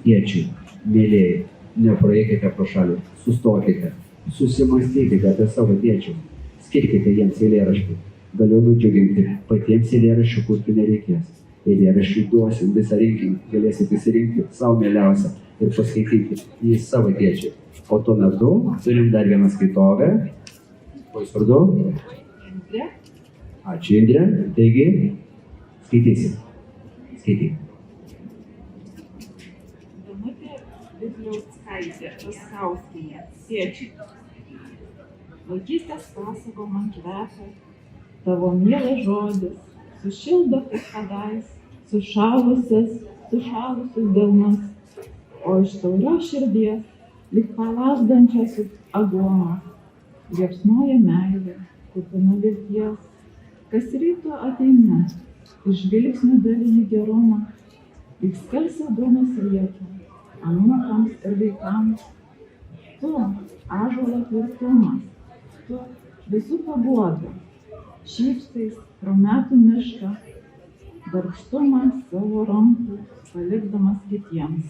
Tėčiai, mėlėjai, nepraeikite pro šalį, sustokite, susimastykite apie savo tėčius, skirkite jiems eilėraštį. Galiu nudžiuginti, patiems eilėraščių kurti nereikės. Eilėraščių duosiu visą rinkinį, galėsite įsirinkti savo mieliausią ir paskaityti jį savo tėčiai. O tuo metu turim dar vieną skaitovę. Kuo jūs vardu? Indrė. Ačiū, Indrė. Taigi, skaitysim. Skaityk. Danutė Bibliauskaitė Raskauskienė. Tėčiai. Vaikystės pasako man kvepia, tavo mielas žodis, sušildo kaip kadais, sušalusius delnus, o iš taurios širdies, lyg palasdančias aguonos, liepsnoja meilė, kupina vilties, kas ryto ateina, iš žvilgsnių dalini gerumą, lyg skalsė duonos vietą, anūkams ir vaikams. Tu, ąžuolo tvirtumas, tu visų paguoda, šypstais pro metų mišką, darbštumą savo rankų palikdamas kitiems.